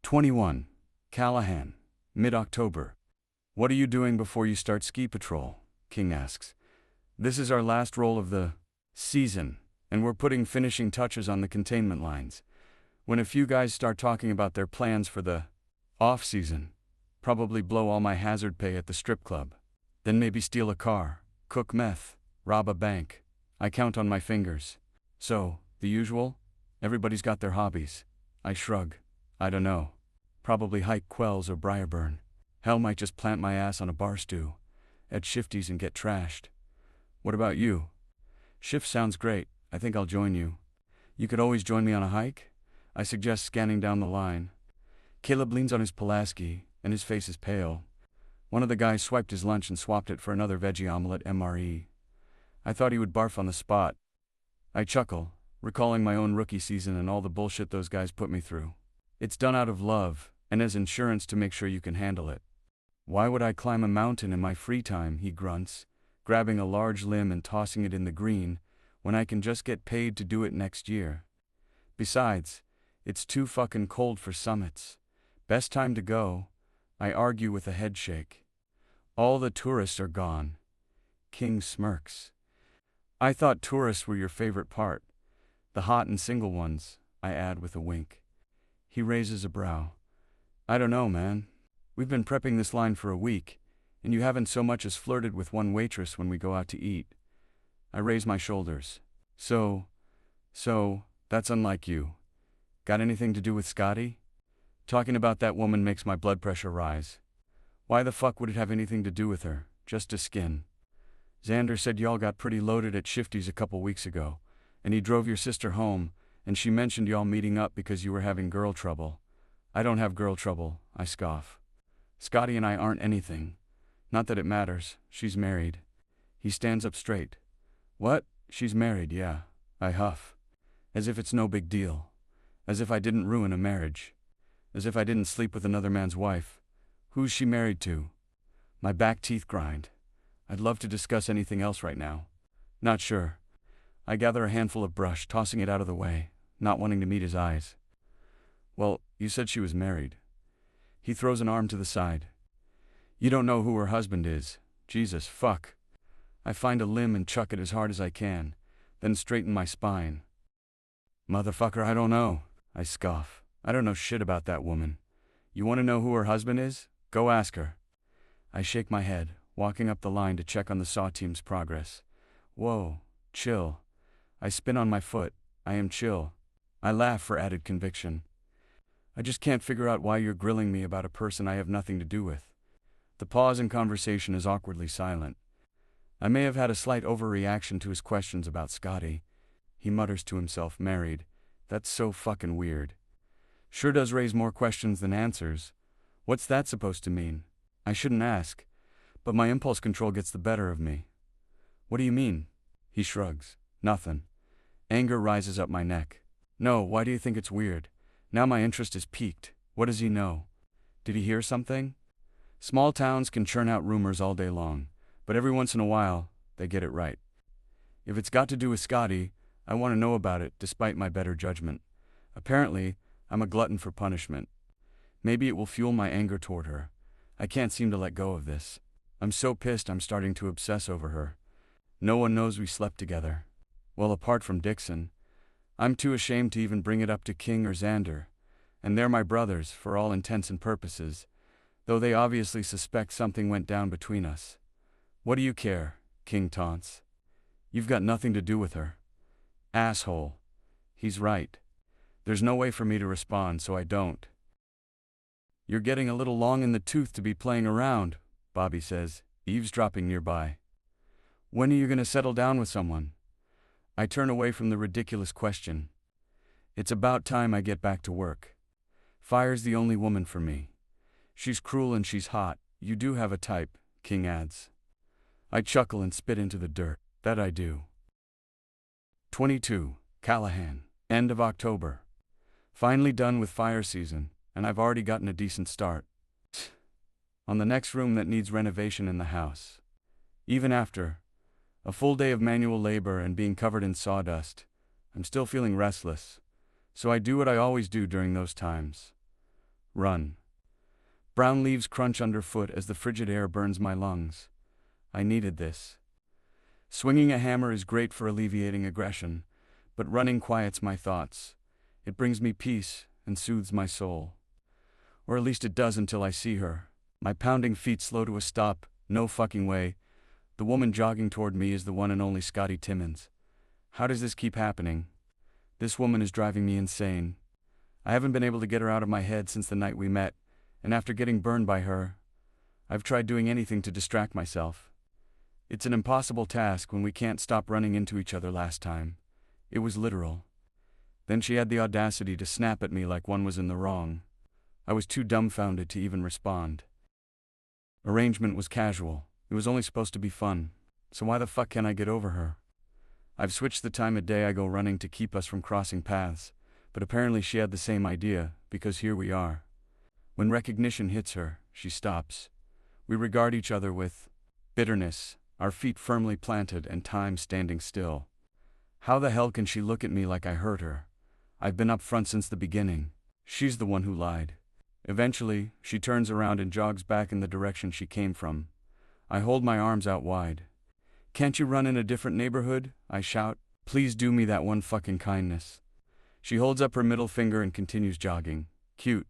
21. Callahan. Mid-October. What are you doing before you start ski patrol? King asks. This is our last roll of the season, and we're putting finishing touches on the containment lines. When a few guys start talking about their plans for the off-season, probably blow all my hazard pay at the strip club. Then maybe steal a car, cook meth, rob a bank. I count on my fingers. So, the usual? Everybody's got their hobbies. I shrug. I don't know. Probably hike Quells or Briarburn. Hell, might just plant my ass on a bar stool at Shifty's and get trashed. What about you? Shift sounds great. I think I'll join you. You could always join me on a hike? I suggest, scanning down the line. Caleb leans on his Pulaski, and his face is pale. One of the guys swiped his lunch and swapped it for another veggie omelet MRE. I thought he would barf on the spot. I chuckle, recalling my own rookie season and all the bullshit those guys put me through. It's done out of love, and as insurance to make sure you can handle it. Why would I climb a mountain in my free time, he grunts, grabbing a large limb and tossing it in the green, when I can just get paid to do it next year. Besides, it's too fucking cold for summits. Best time to go, I argue with a head shake. All the tourists are gone. King smirks. I thought tourists were your favorite part. The hot and single ones, I add with a wink. He raises a brow. I don't know, man. We've been prepping this line for a week, and you haven't so much as flirted with one waitress when we go out to eat. I raise my shoulders. So, that's unlike you. Got anything to do with Scotty? Talking about that woman makes my blood pressure rise. Why the fuck would it have anything to do with her? Just a skin. Xander said y'all got pretty loaded at Shifty's a couple weeks ago, and he drove your sister home, and she mentioned y'all meeting up because you were having girl trouble. I don't have girl trouble, I scoff. Scotty and I aren't anything. Not that it matters, she's married. He stands up straight. What? She's married, yeah, I huff. As if it's no big deal. As if I didn't ruin a marriage. As if I didn't sleep with another man's wife. Who's she married to? My back teeth grind. I'd love to discuss anything else right now. Not sure. I gather a handful of brush, tossing it out of the way, not wanting to meet his eyes. Well, you said she was married. He throws an arm to the side. You don't know who her husband is. Jesus, fuck. I find a limb and chuck it as hard as I can, then straighten my spine. Motherfucker, I don't know. I scoff. I don't know shit about that woman. You want to know who her husband is? Go ask her. I shake my head, walking up the line to check on the SAW team's progress. Whoa, chill. I spin on my foot. I am chill. I laugh for added conviction. I just can't figure out why you're grilling me about a person I have nothing to do with. The pause in conversation is awkwardly silent. I may have had a slight overreaction to his questions about Scotty. He mutters to himself, married. That's so fucking weird. Sure does raise more questions than answers. What's that supposed to mean? I shouldn't ask, but my impulse control gets the better of me. What do you mean? He shrugs. Nothing. Anger rises up my neck. No, why do you think it's weird? Now my interest is piqued. What does he know? Did he hear something? Small towns can churn out rumors all day long, but every once in a while, they get it right. If it's got to do with Scotty, I want to know about it, despite my better judgment. Apparently, I'm a glutton for punishment. Maybe it will fuel my anger toward her. I can't seem to let go of this. I'm so pissed I'm starting to obsess over her. No one knows we slept together. Well, apart from Dixon. I'm too ashamed to even bring it up to King or Xander. And they're my brothers, for all intents and purposes, though they obviously suspect something went down between us. What do you care? King taunts. You've got nothing to do with her. Asshole. He's right. There's no way for me to respond, so I don't. You're getting a little long in the tooth to be playing around, Bobby says, eavesdropping nearby. When are you going to settle down with someone? I turn away from the ridiculous question. It's about time I get back to work. Fire's the only woman for me. She's cruel and she's hot. You do have a type, King adds. I chuckle and spit into the dirt. That I do. 22. Callahan. End of October. Finally done with fire season, and I've already gotten a decent start. On the next room that needs renovation in the house. Even after a full day of manual labor and being covered in sawdust, I'm still feeling restless, so I do what I always do during those times. Run. Brown leaves crunch underfoot as the frigid air burns my lungs. I needed this. Swinging a hammer is great for alleviating aggression, but running quiets my thoughts. It brings me peace and soothes my soul. Or at least it does until I see her. My pounding feet slow to a stop. No fucking way. The woman jogging toward me is the one and only Scotty Timmons. How does this keep happening? This woman is driving me insane. I haven't been able to get her out of my head since the night we met, and after getting burned by her, I've tried doing anything to distract myself. It's an impossible task when we can't stop running into each other last time. It was literal. Then she had the audacity to snap at me like one was in the wrong. I was too dumbfounded to even respond. Arrangement was casual. It was only supposed to be fun. So why the fuck can't I get over her? I've switched the time of day I go running to keep us from crossing paths, but apparently she had the same idea, because here we are. When recognition hits her, she stops. We regard each other with bitterness, our feet firmly planted and time standing still. How the hell can she look at me like I hurt her? I've been up front since the beginning. She's the one who lied. Eventually, she turns around and jogs back in the direction she came from. I hold my arms out wide. Can't you run in a different neighborhood? I shout. Please do me that one fucking kindness. She holds up her middle finger and continues jogging. Cute.